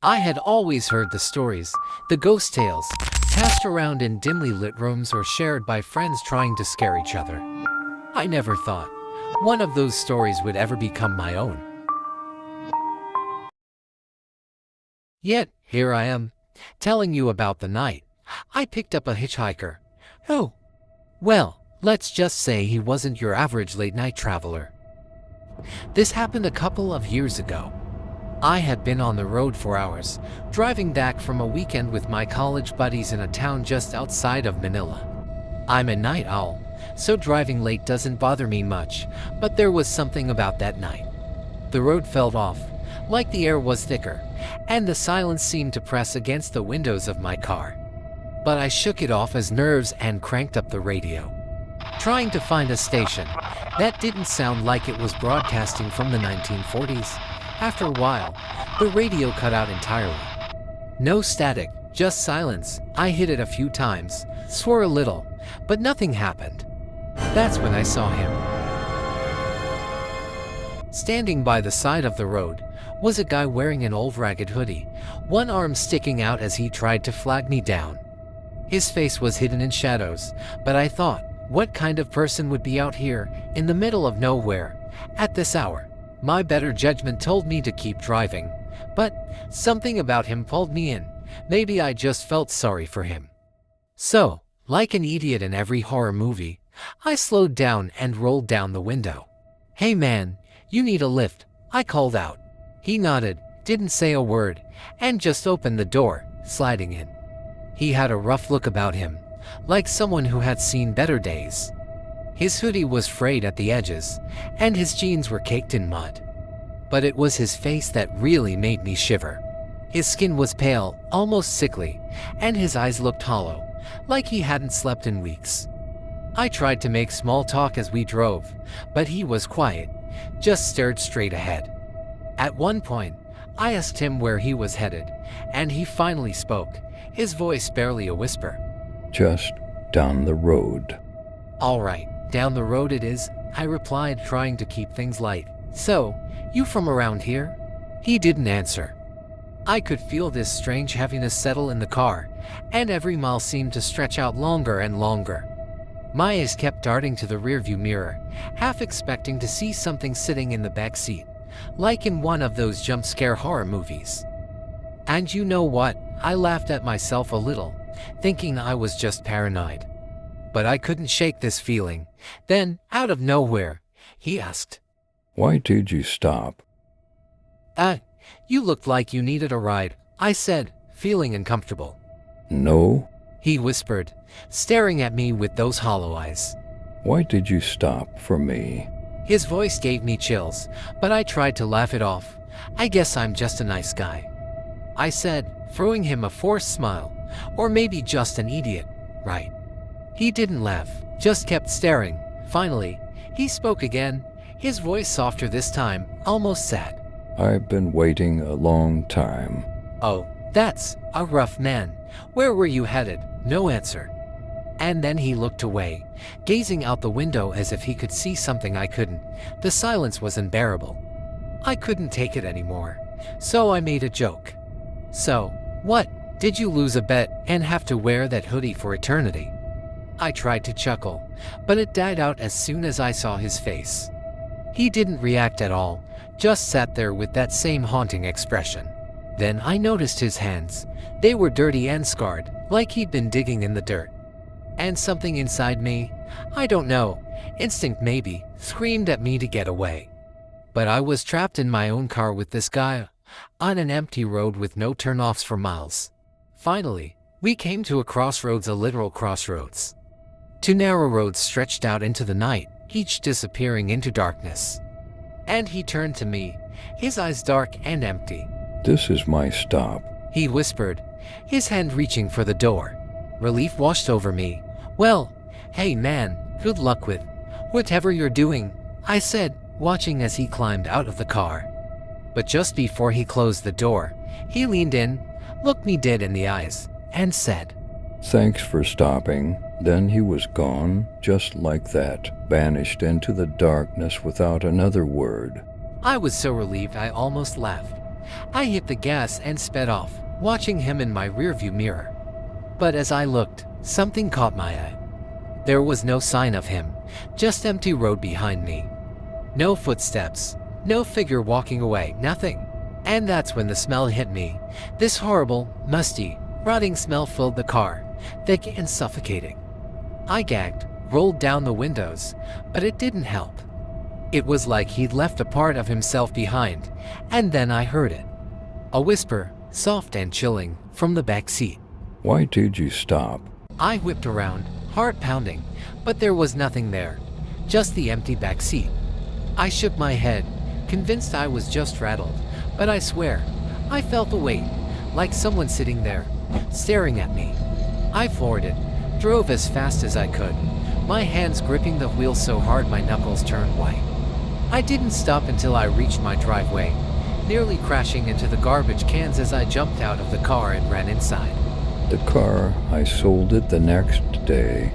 I had always heard the stories, the ghost tales, passed around in dimly lit rooms or shared by friends trying to scare each other. I never thought one of those stories would ever become my own. Yet, here I am, telling you about the night I picked up a hitchhiker. Oh, well, let's just say he wasn't your average late-night traveler. This happened a couple of years ago. I had been on the road for hours, driving back from a weekend with my college buddies in a town just outside of Manila. I'm a night owl, so driving late doesn't bother me much, but there was something about that night. The road felt off, like the air was thicker, and the silence seemed to press against the windows of my car. But I shook it off as nerves and cranked up the radio, trying to find a station that didn't sound like it was broadcasting from the 1940s. After a while, the radio cut out entirely. No static, just silence. I hit it a few times, swore a little, but nothing happened. That's when I saw him. Standing by the side of the road was a guy wearing an old ragged hoodie, one arm sticking out as he tried to flag me down. His face was hidden in shadows, but I thought, what kind of person would be out here, in the middle of nowhere, at this hour? My better judgment told me to keep driving, but something about him pulled me in. Maybe I just felt sorry for him. So, like an idiot in every horror movie, I slowed down and rolled down the window. "Hey man, you need a lift," I called out. He nodded, didn't say a word, and just opened the door, sliding in. He had a rough look about him, like someone who had seen better days. His hoodie was frayed at the edges, and his jeans were caked in mud. But it was his face that really made me shiver. His skin was pale, almost sickly, and his eyes looked hollow, like he hadn't slept in weeks. I tried to make small talk as we drove, but he was quiet, just stared straight ahead. At one point, I asked him where he was headed, and he finally spoke, his voice barely a whisper. "Just down the road." "All right, down the road it is," I replied, trying to keep things light. "So, you from around here?" He didn't answer. I could feel this strange heaviness settle in the car, and every mile seemed to stretch out longer and longer. My eyes kept darting to the rearview mirror, half expecting to see something sitting in the back seat, like in one of those jump scare horror movies. And you know what? I laughed at myself a little, thinking I was just paranoid. But I couldn't shake this feeling. Then, out of nowhere, he asked, "Why did you stop?" You looked like you needed a ride," I said, feeling uncomfortable. "No." He whispered, staring at me with those hollow eyes. "Why did you stop for me?" His voice gave me chills, but I tried to laugh it off. "I guess I'm just a nice guy," I said, throwing him a forced smile. Or maybe just an idiot, right? He didn't laugh, just kept staring. Finally, he spoke again, his voice softer this time, almost sad. "I've been waiting a long time." "Oh, that's a rough man. Where were you headed?" No answer. And then he looked away, gazing out the window as if he could see something I couldn't. The silence was unbearable. I couldn't take it anymore, so I made a joke. "So, what? Did you lose a bet and have to wear that hoodie for eternity?" I tried to chuckle, but it died out as soon as I saw his face. He didn't react at all, just sat there with that same haunting expression. Then I noticed his hands. They were dirty and scarred, like he'd been digging in the dirt. And something inside me, I don't know, instinct maybe, screamed at me to get away. But I was trapped in my own car with this guy, on an empty road with no turnoffs for miles. Finally, we came to a crossroads, a literal crossroads. Two narrow roads stretched out into the night, each disappearing into darkness. And he turned to me, his eyes dark and empty. "This is my stop," he whispered, his hand reaching for the door. Relief washed over me. "Well, hey man, good luck with whatever you're doing," I said, watching as he climbed out of the car. But just before he closed the door, he leaned in, looked me dead in the eyes, and said, "Thanks for stopping." Then he was gone, just like that, vanished into the darkness without another word. I was so relieved I almost laughed. I hit the gas and sped off, watching him in my rearview mirror. But as I looked, something caught my eye. There was no sign of him, just empty road behind me. No footsteps, no figure walking away, nothing. And that's when the smell hit me. This horrible, musty, rotting smell filled the car, thick and suffocating. I gagged, rolled down the windows, but it didn't help. It was like he'd left a part of himself behind, and then I heard it. A whisper, soft and chilling, from the back seat. Why did you stop? I whipped around, heart pounding, but there was nothing there, just the empty back seat. I shook my head, convinced I was just rattled, but I swear, I felt the weight, like someone sitting there, staring at me. I floored it, drove as fast as I could, my hands gripping the wheel so hard my knuckles turned white. I didn't stop until I reached my driveway, nearly crashing into the garbage cans as I jumped out of the car and ran inside. The car, I sold it the next day.